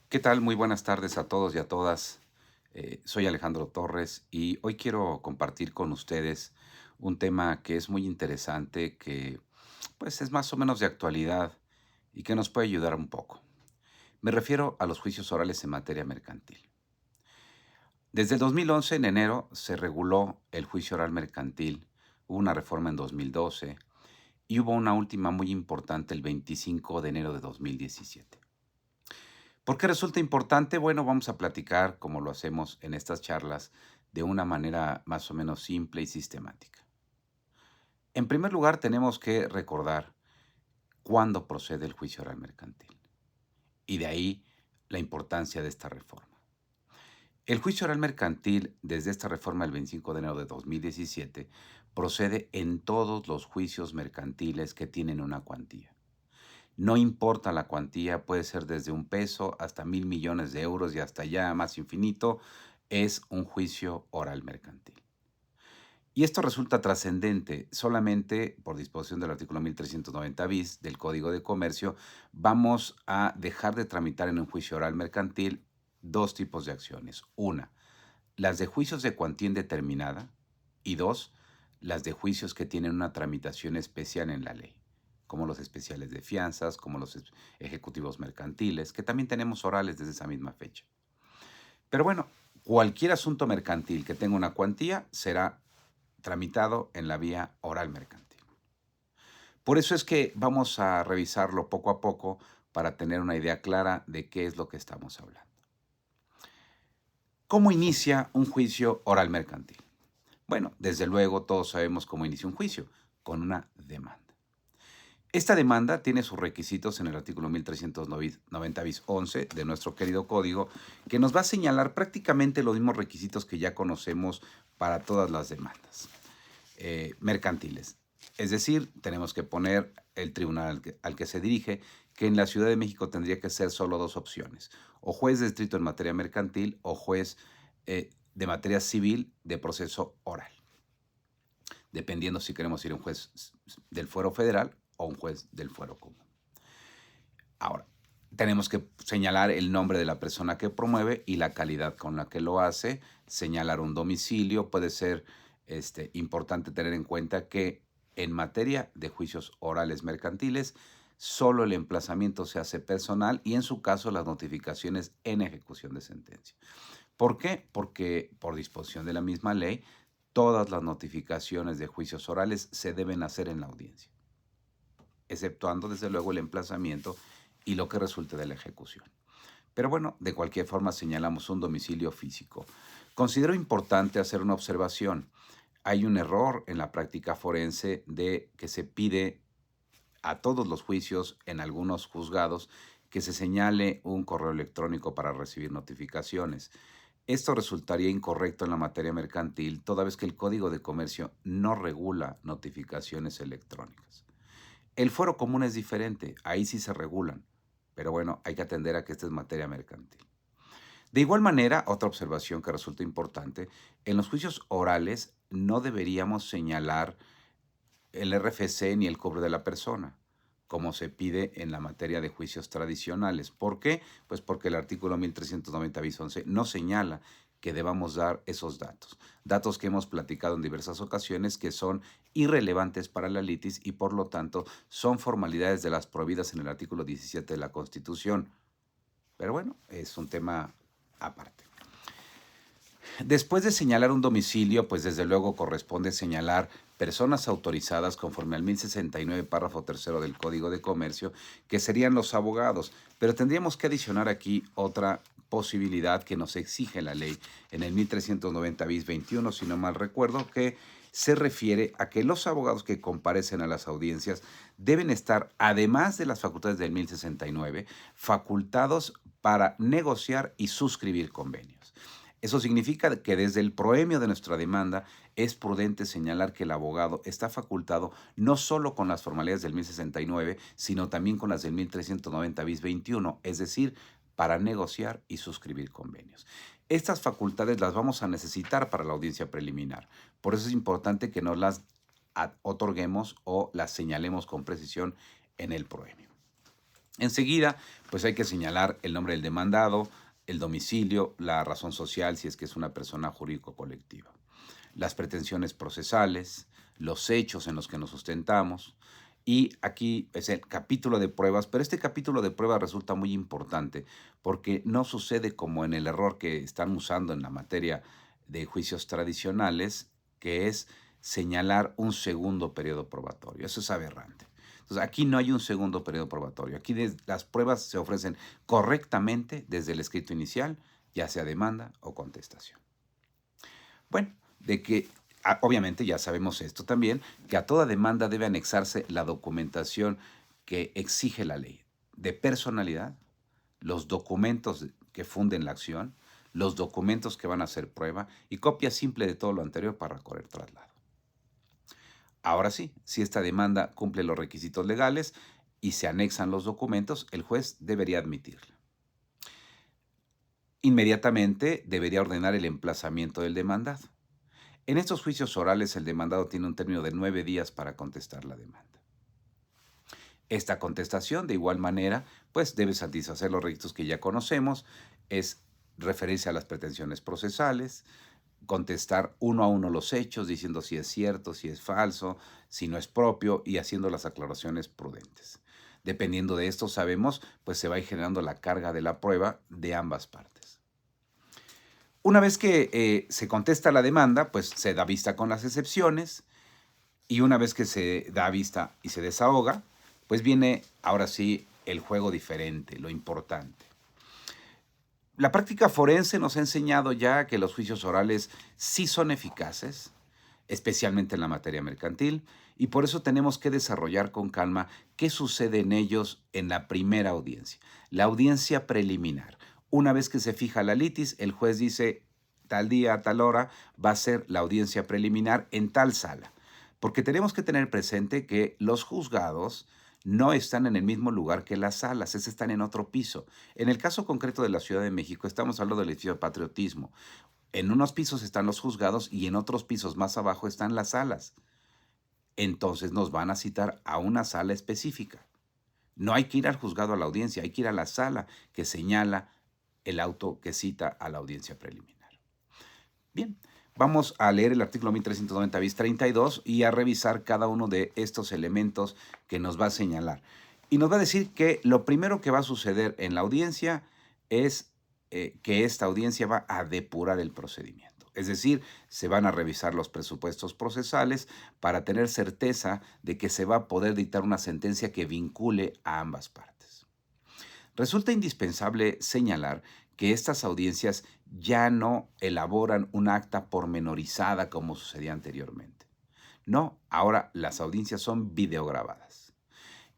¿Qué tal? Muy buenas tardes a todos y a todas. Soy Alejandro Torres y hoy quiero compartir con ustedes un tema que es muy interesante, que pues es más o menos de actualidad y que nos puede ayudar un poco. Me refiero a los juicios orales en materia mercantil. Desde el 2011, en enero, se reguló el juicio oral mercantil, hubo una reforma en 2012 y hubo una última muy importante el 25 de enero de 2017. ¿Por qué resulta importante? Bueno, vamos a platicar, como lo hacemos en estas charlas, de una manera más o menos simple y sistemática. En primer lugar, tenemos que recordar cuándo procede el juicio oral mercantil y de ahí la importancia de esta reforma. El juicio oral mercantil, desde esta reforma del 25 de enero de 2017, procede en todos los juicios mercantiles que tienen una cuantía. No importa la cuantía, puede ser desde un peso hasta 1.000 millones de euros y hasta ya más infinito, es un juicio oral mercantil. Y esto resulta trascendente. Solamente por disposición del artículo 1390 bis del Código de Comercio, vamos a dejar de tramitar en un juicio oral mercantil dos tipos de acciones. Una, las de juicios de cuantía indeterminada y dos, las de juicios que tienen una tramitación especial en la ley, como los especiales de fianzas, como los ejecutivos mercantiles, que también tenemos orales desde esa misma fecha. Pero bueno, cualquier asunto mercantil que tenga una cuantía será tramitado en la vía oral mercantil. Por eso es que vamos a revisarlo poco a poco para tener una idea clara de qué es lo que estamos hablando. ¿Cómo inicia un juicio oral mercantil? Bueno, desde luego todos sabemos cómo inicia un juicio, con una demanda. Esta demanda tiene sus requisitos en el artículo 1390 bis 11 de nuestro querido código, que nos va a señalar prácticamente los mismos requisitos que ya conocemos para todas las demandas mercantiles. Es decir, tenemos que poner el tribunal al que se dirige, que en la Ciudad de México tendría que ser solo dos opciones, o juez de distrito en materia mercantil o juez de materia civil de proceso oral, dependiendo si queremos ir a un juez del fuero federal o un juez del fuero común. Ahora, tenemos que señalar el nombre de la persona que promueve y la calidad con la que lo hace, señalar un domicilio. Puede ser importante tener en cuenta que en materia de juicios orales mercantiles, solo el emplazamiento se hace personal y en su caso las notificaciones en ejecución de sentencia. ¿Por qué? Porque por disposición de la misma ley, todas las notificaciones de juicios orales se deben hacer en la audiencia, exceptuando desde luego el emplazamiento y lo que resulte de la ejecución. Pero bueno, de cualquier forma señalamos un domicilio físico. Considero importante hacer una observación. Hay un error en la práctica forense de que se pide a todos los juicios en algunos juzgados que se señale un correo electrónico para recibir notificaciones. Esto resultaría incorrecto en la materia mercantil, toda vez que el Código de Comercio no regula notificaciones electrónicas. El fuero común es diferente, ahí sí se regulan, pero bueno, hay que atender a que esta es materia mercantil. De igual manera, otra observación que resulta importante, en los juicios orales no deberíamos señalar el RFC ni el cobro de la persona, como se pide en la materia de juicios tradicionales. ¿Por qué? Pues porque el artículo 1390 bis 11 no señala que debamos dar esos datos. Datos que hemos platicado en diversas ocasiones que son irrelevantes para la litis y por lo tanto son formalidades de las prohibidas en el artículo 17 de la Constitución. Pero bueno, es un tema aparte. Después de señalar un domicilio, pues desde luego corresponde señalar personas autorizadas conforme al 1069, párrafo tercero del Código de Comercio, que serían los abogados. Pero tendríamos que adicionar aquí otra posibilidad que nos exige la ley en el 1390 bis 21, si no mal recuerdo, que se refiere a que los abogados que comparecen a las audiencias deben estar, además de las facultades del 1069, facultados para negociar y suscribir convenios. Eso significa que desde el proemio de nuestra demanda es prudente señalar que el abogado está facultado no solo con las formalidades del 1069, sino también con las del 1390 bis 21, es decir, para negociar y suscribir convenios. Estas facultades las vamos a necesitar para la audiencia preliminar. Por eso es importante que nos las otorguemos o las señalemos con precisión en el proemio. Enseguida, pues hay que señalar el nombre del demandado, el domicilio, la razón social, si es que es una persona jurídico colectiva, las pretensiones procesales, los hechos en los que nos sustentamos. Y aquí es el capítulo de pruebas, pero este capítulo de pruebas resulta muy importante porque no sucede como en el error que están usando en la materia de juicios tradicionales, que es señalar un segundo periodo probatorio. Eso es aberrante. Entonces, aquí no hay un segundo periodo probatorio. Aquí las pruebas se ofrecen correctamente desde el escrito inicial, ya sea demanda o contestación. Bueno, de que obviamente ya sabemos esto también, que a toda demanda debe anexarse la documentación que exige la ley, de personalidad, los documentos que funden la acción, los documentos que van a ser prueba y copia simple de todo lo anterior para correr traslado. Ahora sí, si esta demanda cumple los requisitos legales y se anexan los documentos, el juez debería admitirla. Inmediatamente debería ordenar el emplazamiento del demandado. En estos juicios orales, el demandado tiene un término de 9 días para contestar la demanda. Esta contestación, de igual manera, pues debe satisfacer los requisitos que ya conocemos, es referirse a las pretensiones procesales, contestar uno a uno los hechos, diciendo si es cierto, si es falso, si no es propio y haciendo las aclaraciones prudentes. Dependiendo de esto, sabemos, pues se va a ir generando la carga de la prueba de ambas partes. Una vez que se contesta la demanda, pues se da vista con las excepciones y una vez que se da vista y se desahoga, pues viene ahora sí el juego diferente, lo importante. La práctica forense nos ha enseñado ya que los juicios orales sí son eficaces, especialmente en la materia mercantil, y por eso tenemos que desarrollar con calma qué sucede en ellos en la primera audiencia, la audiencia preliminar. Una vez que se fija la litis, el juez dice tal día, tal hora, va a ser la audiencia preliminar en tal sala, porque tenemos que tener presente que los juzgados no están en el mismo lugar que las salas, es están en otro piso. En el caso concreto de la Ciudad de México, estamos hablando del edificio de Patriotismo. En unos pisos están los juzgados y en otros pisos más abajo están las salas. Entonces nos van a citar a una sala específica. No hay que ir al juzgado a la audiencia, hay que ir a la sala que señala el auto que cita a la audiencia preliminar. Bien, vamos a leer el artículo 1390 bis 32 y a revisar cada uno de estos elementos que nos va a señalar. Y nos va a decir que lo primero que va a suceder en la audiencia es que esta audiencia va a depurar el procedimiento. Es decir, se van a revisar los presupuestos procesales para tener certeza de que se va a poder dictar una sentencia que vincule a ambas partes. Resulta indispensable señalar que estas audiencias ya no elaboran un acta pormenorizada como sucedía anteriormente. No, ahora las audiencias son videograbadas.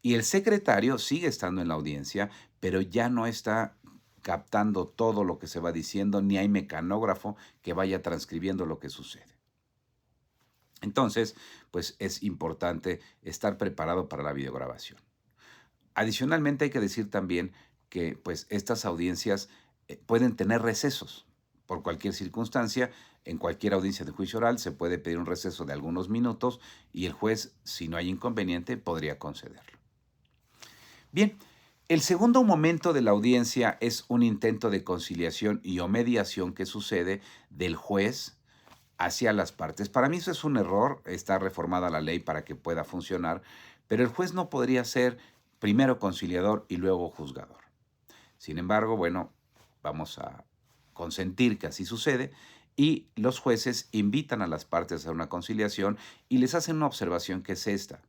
Y el secretario sigue estando en la audiencia, pero ya no está captando todo lo que se va diciendo, ni hay mecanógrafo que vaya transcribiendo lo que sucede. Entonces, pues es importante estar preparado para la videograbación. Adicionalmente hay que decir también que pues estas audiencias pueden tener recesos por cualquier circunstancia. En cualquier audiencia de juicio oral se puede pedir un receso de algunos minutos y el juez, si no hay inconveniente, podría concederlo. Bien, el segundo momento de la audiencia es un intento de conciliación y o mediación que sucede del juez hacia las partes. Para mí eso es un error, está reformada la ley para que pueda funcionar, pero el juez no podría ser primero conciliador y luego juzgador. Sin embargo, bueno, vamos a consentir que así sucede y los jueces invitan a las partes a una conciliación y les hacen una observación que es esta.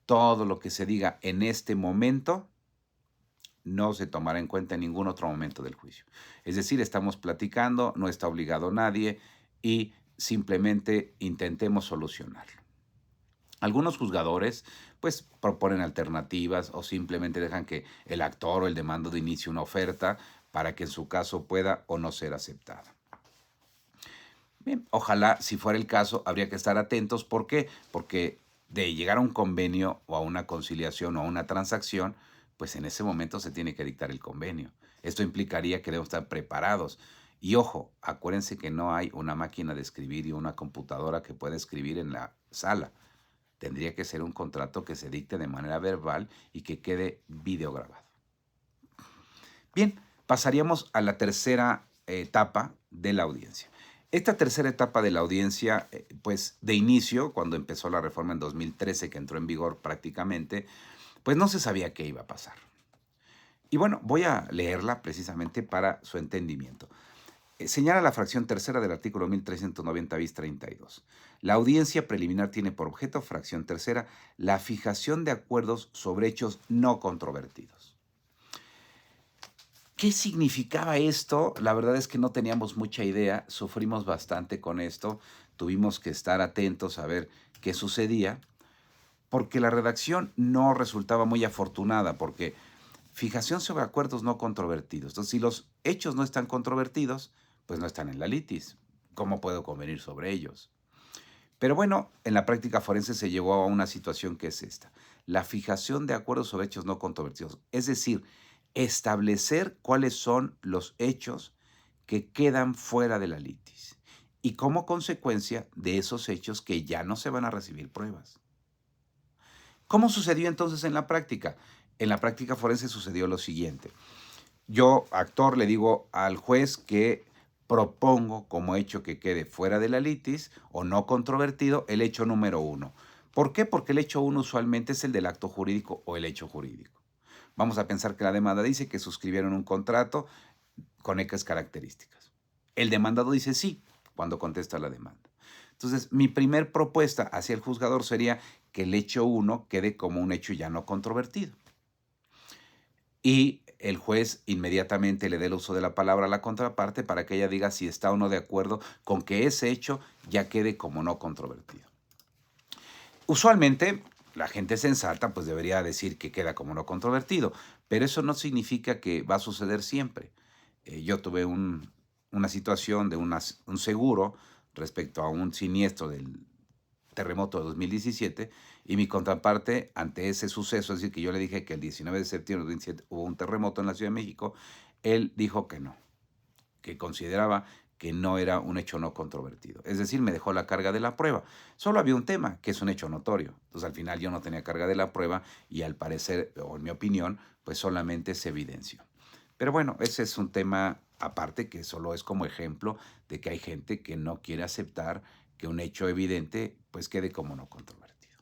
Todo lo que se diga en este momento no se tomará en cuenta en ningún otro momento del juicio. Es decir, estamos platicando, no está obligado nadie y simplemente intentemos solucionarlo. Algunos juzgadores pues proponen alternativas o simplemente dejan que el actor o el demandado inicie una oferta para que en su caso pueda o no ser aceptada. Bien, ojalá si fuera el caso habría que estar atentos. ¿Por qué? Porque de llegar a un convenio o a una conciliación o a una transacción, pues en ese momento se tiene que dictar el convenio. Esto implicaría que debemos estar preparados. Y ojo, acuérdense que no hay una máquina de escribir y una computadora que pueda escribir en la sala. Tendría que ser un contrato que se dicte de manera verbal y que quede videograbado. Bien, pasaríamos a la tercera etapa de la audiencia. Esta tercera etapa de la audiencia, pues de inicio, cuando empezó la reforma en 2013, que entró en vigor prácticamente, pues no se sabía qué iba a pasar. Y bueno, voy a leerla precisamente para su entendimiento. Señala la fracción tercera del artículo 1390 bis 32. La audiencia preliminar tiene por objeto, fracción tercera, la fijación de acuerdos sobre hechos no controvertidos. ¿Qué significaba esto? La verdad es que no teníamos mucha idea, sufrimos bastante con esto, tuvimos que estar atentos a ver qué sucedía, porque la redacción no resultaba muy afortunada, porque fijación sobre acuerdos no controvertidos. Entonces, si los hechos no están controvertidos, pues no están en la litis. ¿Cómo puedo convenir sobre ellos? Pero bueno, en la práctica forense se llegó a una situación que es esta: la fijación de acuerdos sobre hechos no controvertidos. Es decir, establecer cuáles son los hechos que quedan fuera de la litis y como consecuencia de esos hechos que ya no se van a recibir pruebas. ¿Cómo sucedió entonces en la práctica? En la práctica forense sucedió lo siguiente. Yo, actor, le digo al juez que propongo como hecho que quede fuera de la litis o no controvertido el hecho número 1. ¿Por qué? Porque el hecho 1 usualmente es el del acto jurídico o el hecho jurídico. Vamos a pensar que la demanda dice que suscribieron un contrato con X características. El demandado dice sí cuando contesta la demanda. Entonces, mi primer propuesta hacia el juzgador sería que el hecho 1 quede como un hecho ya no controvertido. Y el juez inmediatamente le dé el uso de la palabra a la contraparte para que ella diga si está o no de acuerdo con que ese hecho ya quede como no controvertido. Usualmente, la gente sensata pues debería decir que queda como no controvertido, pero eso no significa que va a suceder siempre. Yo tuve una situación de un seguro respecto a un siniestro del terremoto de 2017 y mi contraparte ante ese suceso, es decir, que yo le dije que el 19 de septiembre de 2017 hubo un terremoto en la Ciudad de México, él dijo que no, que consideraba que no era un hecho no controvertido. Es decir, me dejó la carga de la prueba. Solo había un tema, que es un hecho notorio. Entonces, al final yo no tenía carga de la prueba y al parecer, o en mi opinión, pues solamente se evidenció. Pero bueno, ese es un tema aparte que solo es como ejemplo de que hay gente que no quiere aceptar que un hecho evidente pues quede como no controvertido.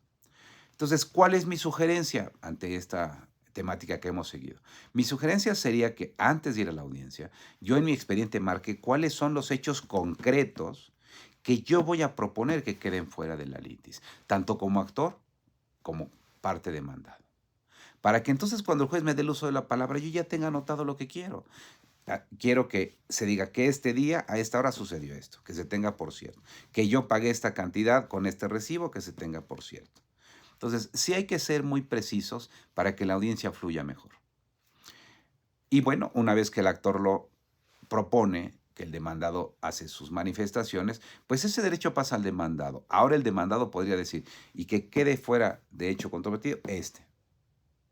Entonces, ¿cuál es mi sugerencia ante esta temática que hemos seguido? Mi sugerencia sería que antes de ir a la audiencia, yo en mi expediente marque cuáles son los hechos concretos que yo voy a proponer que queden fuera de la litis, tanto como actor como parte demandada. Para que entonces cuando el juez me dé el uso de la palabra, yo ya tenga anotado lo que quiero. Quiero que se diga que este día, a esta hora sucedió esto, que se tenga por cierto. Que yo pagué esta cantidad con este recibo, que se tenga por cierto. Entonces, sí hay que ser muy precisos para que la audiencia fluya mejor. Y bueno, una vez que el actor lo propone, que el demandado hace sus manifestaciones, pues ese derecho pasa al demandado. Ahora el demandado podría decir, y que quede fuera de hecho controvertido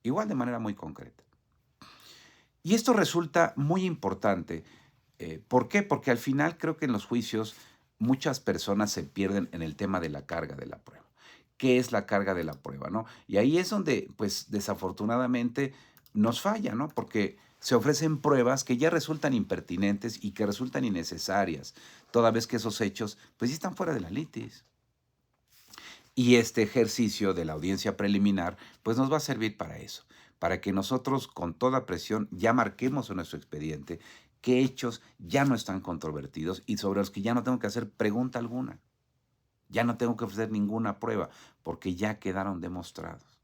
igual de manera muy concreta. Y esto resulta muy importante. ¿Por qué? Porque al final creo que en los juicios muchas personas se pierden en el tema de la carga de la prueba. ¿Qué es la carga de la prueba, no? Y ahí es donde, pues, desafortunadamente nos falla, ¿no? Porque se ofrecen pruebas que ya resultan impertinentes y que resultan innecesarias, toda vez que esos hechos, pues, ya están fuera de la litis. Y este ejercicio de la audiencia preliminar, pues nos va a servir para eso, para que nosotros con toda presión ya marquemos en nuestro expediente qué hechos ya no están controvertidos y sobre los que ya no tengo que hacer pregunta alguna. Ya no tengo que ofrecer ninguna prueba, porque ya quedaron demostrados.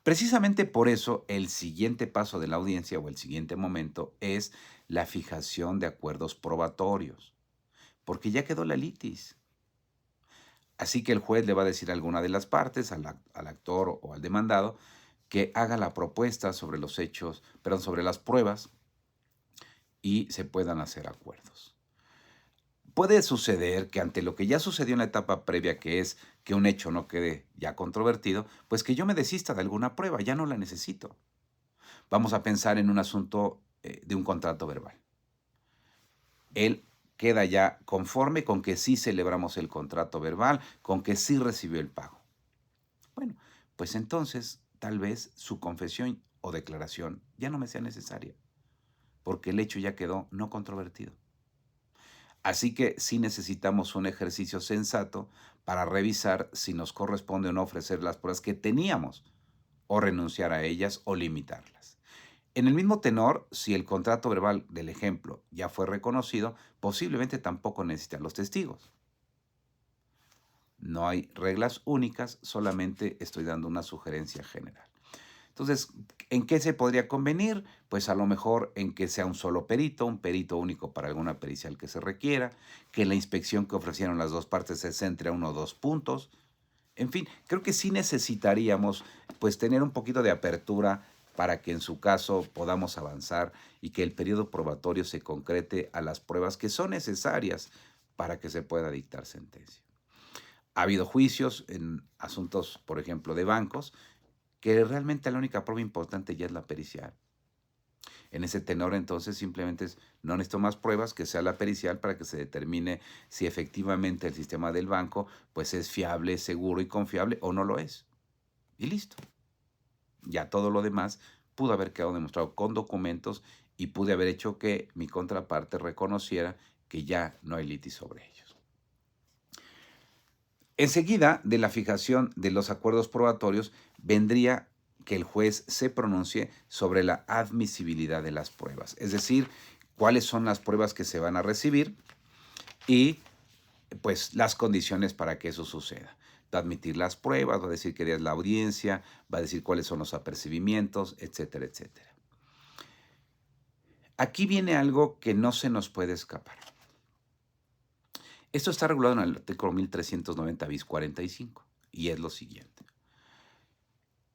Precisamente por eso, el siguiente paso de la audiencia o el siguiente momento es la fijación de acuerdos probatorios, porque ya quedó la litis. Así que el juez le va a decir a alguna de las partes, al actor o al demandado, que haga la propuesta sobre los hechos, perdón, sobre las pruebas y se puedan hacer acuerdos. Puede suceder que ante lo que ya sucedió en la etapa previa, que es que un hecho no quede ya controvertido, pues que yo me desista de alguna prueba, ya no la necesito. Vamos a pensar en un asunto de un contrato verbal. Él queda ya conforme con que sí celebramos el contrato verbal, con que sí recibió el pago. Bueno, pues entonces tal vez su confesión o declaración ya no me sea necesaria, porque el hecho ya quedó no controvertido. Así que sí necesitamos un ejercicio sensato para revisar si nos corresponde o no ofrecer las pruebas que teníamos, o renunciar a ellas o limitarlas. En el mismo tenor, si el contrato verbal del ejemplo ya fue reconocido, posiblemente tampoco necesitan los testigos. No hay reglas únicas, solamente estoy dando una sugerencia general. Entonces, ¿en qué se podría convenir? Pues a lo mejor en que sea un solo perito, un perito único para alguna pericial que se requiera, que la inspección que ofrecieron las dos partes se centre a uno o dos puntos. En fin, creo que sí necesitaríamos pues tener un poquito de apertura para que en su caso podamos avanzar y que el periodo probatorio se concrete a las pruebas que son necesarias para que se pueda dictar sentencia. Ha habido juicios en asuntos, por ejemplo, de bancos, que realmente la única prueba importante ya es la pericial. En ese tenor, entonces, simplemente no necesito más pruebas, que sea la pericial para que se determine si efectivamente el sistema del banco pues es fiable, seguro y confiable o no lo es. Y listo. Ya todo lo demás pudo haber quedado demostrado con documentos y pude haber hecho que mi contraparte reconociera que ya no hay litis sobre ellos. Enseguida de la fijación de los acuerdos probatorios vendría que el juez se pronuncie sobre la admisibilidad de las pruebas, es decir, cuáles son las pruebas que se van a recibir y pues las condiciones para que eso suceda. Va a admitir las pruebas, va a decir qué día es la audiencia, va a decir cuáles son los apercibimientos, etcétera, etcétera. Aquí viene algo que no se nos puede escapar. Esto está regulado en el artículo 1390 bis 45 y es lo siguiente.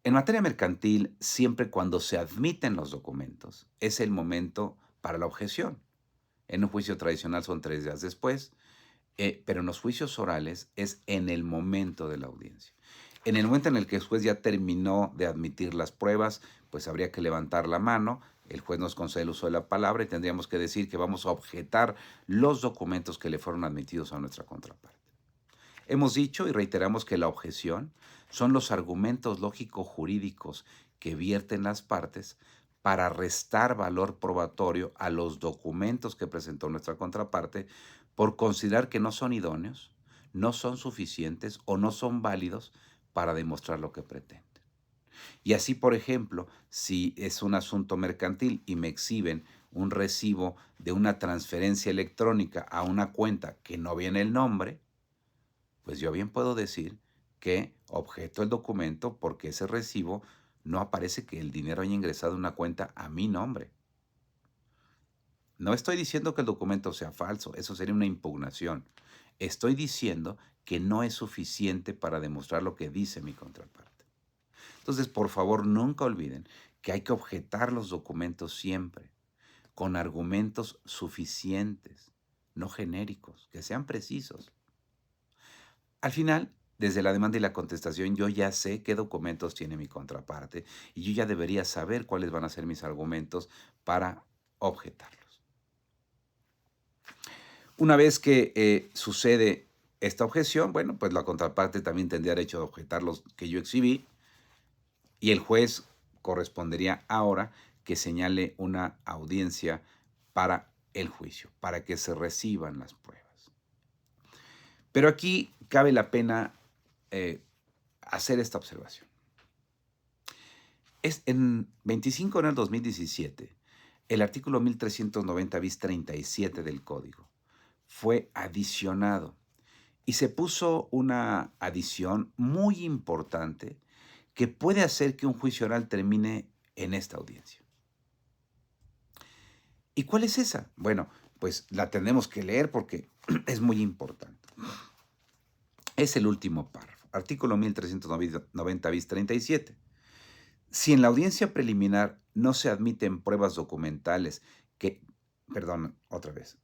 En materia mercantil, siempre cuando se admiten los documentos, es el momento para la objeción. En un juicio tradicional son 3 días después, pero en los juicios orales es en el momento de la audiencia. En el momento en el que el juez ya terminó de admitir las pruebas, pues habría que levantar la mano, el juez nos concede el uso de la palabra y tendríamos que decir que vamos a objetar los documentos que le fueron admitidos a nuestra contraparte. Hemos dicho y reiteramos que la objeción son los argumentos lógico-jurídicos que vierten las partes para restar valor probatorio a los documentos que presentó nuestra contraparte por considerar que no son idóneos, no son suficientes o no son válidos para demostrar lo que pretenden. Y así, por ejemplo, si es un asunto mercantil y me exhiben un recibo de una transferencia electrónica a una cuenta que no viene el nombre, pues yo bien puedo decir que objeto el documento porque ese recibo no aparece que el dinero haya ingresado a una cuenta a mi nombre. No estoy diciendo que el documento sea falso, eso sería una impugnación. Estoy diciendo que no es suficiente para demostrar lo que dice mi contraparte. Entonces, por favor, nunca olviden que hay que objetar los documentos siempre, con argumentos suficientes, no genéricos, que sean precisos. Al final, desde la demanda y la contestación, yo ya sé qué documentos tiene mi contraparte y yo ya debería saber cuáles van a ser mis argumentos para objetarlos. Una vez que sucede esta objeción, bueno, pues la contraparte también tendría derecho de objetar los que yo exhibí y el juez correspondería ahora que señale una audiencia para el juicio, para que se reciban las pruebas. Pero aquí cabe la pena hacer esta observación. En 25 de enero del 2017, el artículo 1390 bis 37 del Código fue adicionado y se puso una adición muy importante que puede hacer que un juicio oral termine en esta audiencia. ¿Y cuál es esa? Bueno, pues la tenemos que leer porque es muy importante. Es el último párrafo, artículo 1390 bis 37. Si en la audiencia preliminar no se admiten pruebas documentales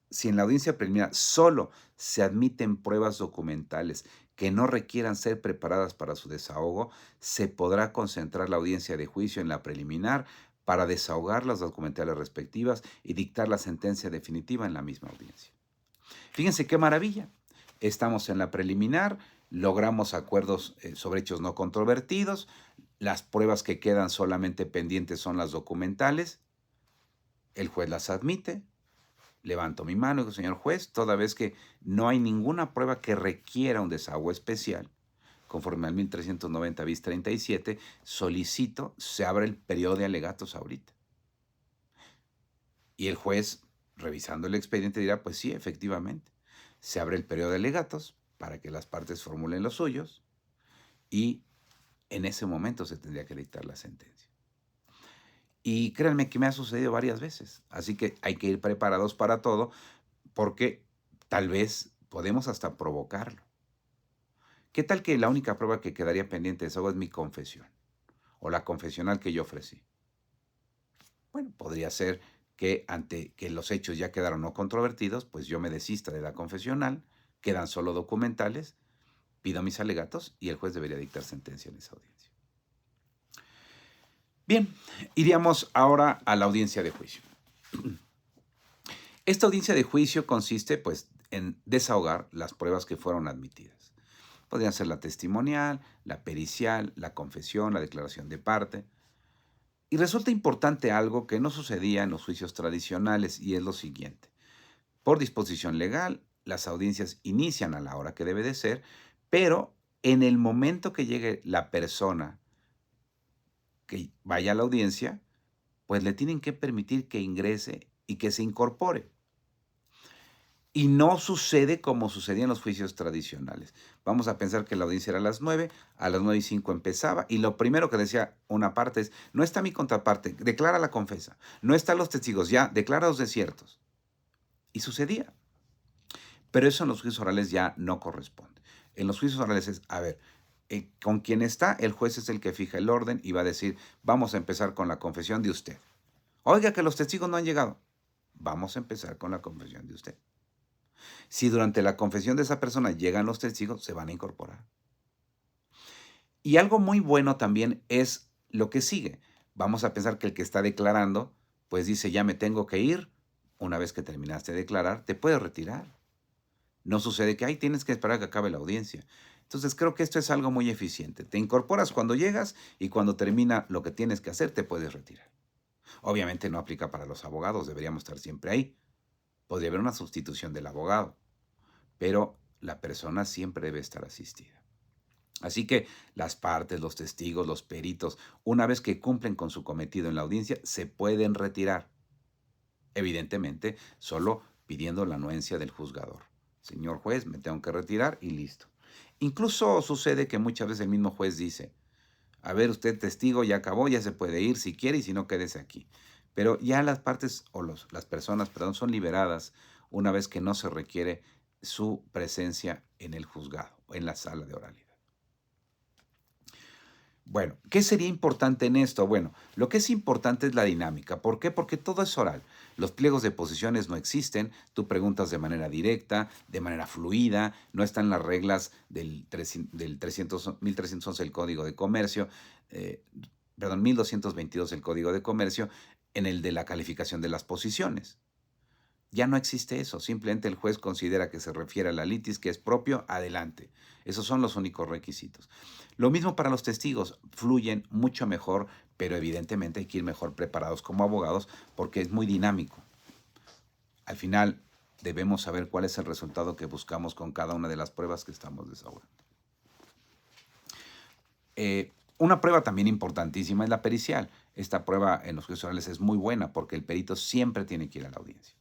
si en la audiencia preliminar solo se admiten pruebas documentales que no requieran ser preparadas para su desahogo, se podrá concentrar la audiencia de juicio en la preliminar para desahogar las documentales respectivas y dictar la sentencia definitiva en la misma audiencia. Fíjense qué maravilla. Estamos en la preliminar, logramos acuerdos sobre hechos no controvertidos, las pruebas que quedan solamente pendientes son las documentales, el juez las admite, levanto mi mano y digo, señor juez, toda vez que no hay ninguna prueba que requiera un desahogo especial, conforme al 1390 bis 37, solicito se abra el periodo de alegatos ahorita. Y el juez, revisando el expediente, dirá, pues sí, efectivamente, se abre el periodo de alegatos para que las partes formulen los suyos y en ese momento se tendría que dictar la sentencia. Y créanme que me ha sucedido varias veces, así que hay que ir preparados para todo porque tal vez podemos hasta provocarlo. ¿Qué tal que la única prueba que quedaría pendiente de eso es mi confesión o la confesional que yo ofrecí? Bueno, podría ser que ante que los hechos ya quedaron no controvertidos, pues yo me desista de la confesional, quedan solo documentales, pido mis alegatos y el juez debería dictar sentencia en esa audiencia. Bien, iríamos ahora a la audiencia de juicio. Esta audiencia de juicio consiste, pues, en desahogar las pruebas que fueron admitidas. Podrían ser la testimonial, la pericial, la confesión, la declaración de parte. Y resulta importante algo que no sucedía en los juicios tradicionales y es lo siguiente. Por disposición legal, las audiencias inician a la hora que debe de ser, pero en el momento que llegue la persona que vaya a la audiencia, pues le tienen que permitir que ingrese y que se incorpore. Y no sucede como sucedía en los juicios tradicionales. Vamos a pensar que la audiencia era a las 9:05 empezaba, y lo primero que decía una parte es, no está mi contraparte, declara la confesa, no están los testigos, ya, declara los desiertos. Y sucedía. Pero eso en los juicios orales ya no corresponde. En los juicios orales es, a ver, con quien está, el juez es el que fija el orden y va a decir, vamos a empezar con la confesión de usted. Oiga, que los testigos no han llegado. Vamos a empezar con la confesión de usted. Si durante la confesión de esa persona llegan los testigos, se van a incorporar. Y algo muy bueno también es lo que sigue. Vamos a pensar que el que está declarando, pues dice, ya me tengo que ir. Una vez que terminaste de declarar, te puedes retirar. No sucede que, tienes que esperar a que acabe la audiencia. Entonces creo que esto es algo muy eficiente. Te incorporas cuando llegas y cuando termina lo que tienes que hacer, te puedes retirar. Obviamente no aplica para los abogados, deberíamos estar siempre ahí. Podría haber una sustitución del abogado, pero la persona siempre debe estar asistida. Así que las partes, los testigos, los peritos, una vez que cumplen con su cometido en la audiencia, se pueden retirar. Evidentemente, solo pidiendo la anuencia del juzgador. Señor juez, me tengo que retirar y listo. Incluso sucede que muchas veces el mismo juez dice, a ver, usted testigo, ya acabó, ya se puede ir si quiere y si no, quédese aquí. Pero ya las partes o las personas, perdón, son liberadas una vez que no se requiere su presencia en el juzgado o en la sala de oralidad. Bueno, ¿qué sería importante en esto? Bueno, lo que es importante es la dinámica. ¿Por qué? Porque todo es oral. Los pliegos de posiciones no existen. Tú preguntas de manera directa, de manera fluida. No están las reglas del 1311 del Código de Comercio, 1222 del Código de Comercio, en el de la calificación de las posiciones. Ya no existe eso, simplemente el juez considera que se refiere a la litis, que es propio, adelante. Esos son los únicos requisitos. Lo mismo para los testigos, fluyen mucho mejor, pero evidentemente hay que ir mejor preparados como abogados porque es muy dinámico. Al final debemos saber cuál es el resultado que buscamos con cada una de las pruebas que estamos desahogando. Una prueba también importantísima es la pericial. Esta prueba en los juicios orales es muy buena porque el perito siempre tiene que ir a la audiencia.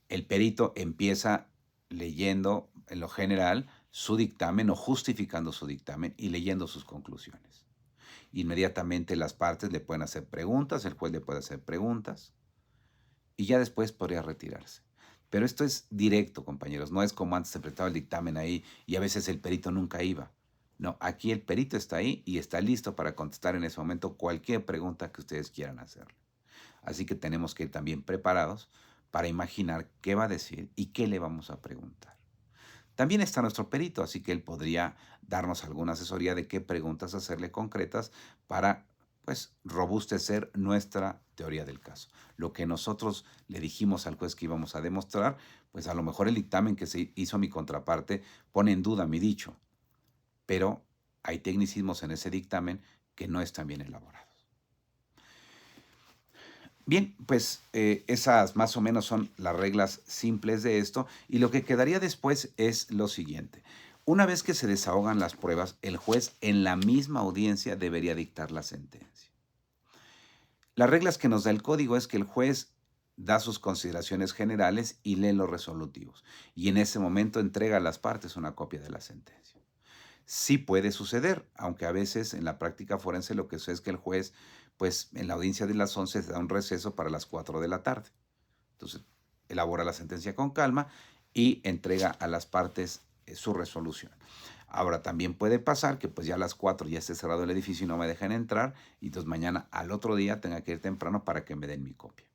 El perito empieza leyendo, en lo general, su dictamen o justificando su dictamen y leyendo sus conclusiones. Inmediatamente las partes le pueden hacer preguntas, el juez le puede hacer preguntas y ya después podría retirarse. Pero esto es directo, compañeros, no es como antes se presentaba el dictamen ahí y a veces el perito nunca iba. No, aquí el perito está ahí y está listo para contestar en ese momento cualquier pregunta que ustedes quieran hacerle. Así que tenemos que ir también preparados para imaginar qué va a decir y qué le vamos a preguntar. También está nuestro perito, así que él podría darnos alguna asesoría de qué preguntas hacerle concretas para pues robustecer nuestra teoría del caso. Lo que nosotros le dijimos al juez que íbamos a demostrar, pues a lo mejor el dictamen que se hizo mi contraparte pone en duda mi dicho, pero hay tecnicismos en ese dictamen que no están bien elaborados. Bien, pues esas más o menos son las reglas simples de esto, y lo que quedaría después es lo siguiente. Una vez que se desahogan las pruebas, el juez en la misma audiencia debería dictar la sentencia. Las reglas que nos da el código es que el juez da sus consideraciones generales y lee los resolutivos, y en ese momento entrega a las partes una copia de la sentencia. Sí puede suceder, aunque a veces en la práctica forense lo que sucede es que el juez, pues en la audiencia de las 11 se da un receso para las 4 de la tarde. Entonces, elabora la sentencia con calma y entrega a las partes su resolución. Ahora, también puede pasar que pues ya a las 4 ya esté cerrado el edificio y no me dejen entrar, y entonces mañana al otro día tenga que ir temprano para que me den mi copia.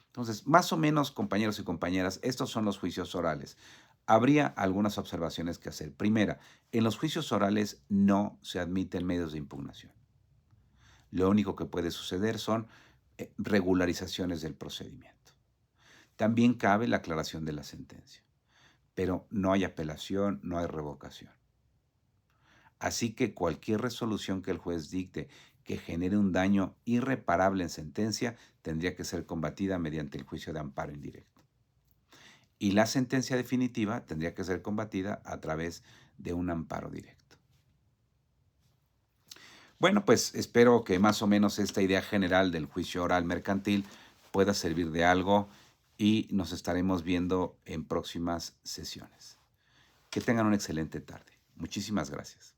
Entonces, más o menos, compañeros y compañeras, estos son los juicios orales. Habría algunas observaciones que hacer. Primera, en los juicios orales no se admiten medios de impugnación. Lo único que puede suceder son regularizaciones del procedimiento. También cabe la aclaración de la sentencia, pero no hay apelación, no hay revocación. Así que cualquier resolución que el juez dicte que genere un daño irreparable en sentencia tendría que ser combatida mediante el juicio de amparo indirecto. Y la sentencia definitiva tendría que ser combatida a través de un amparo directo. Bueno, pues espero que más o menos esta idea general del juicio oral mercantil pueda servir de algo, y nos estaremos viendo en próximas sesiones. Que tengan una excelente tarde. Muchísimas gracias.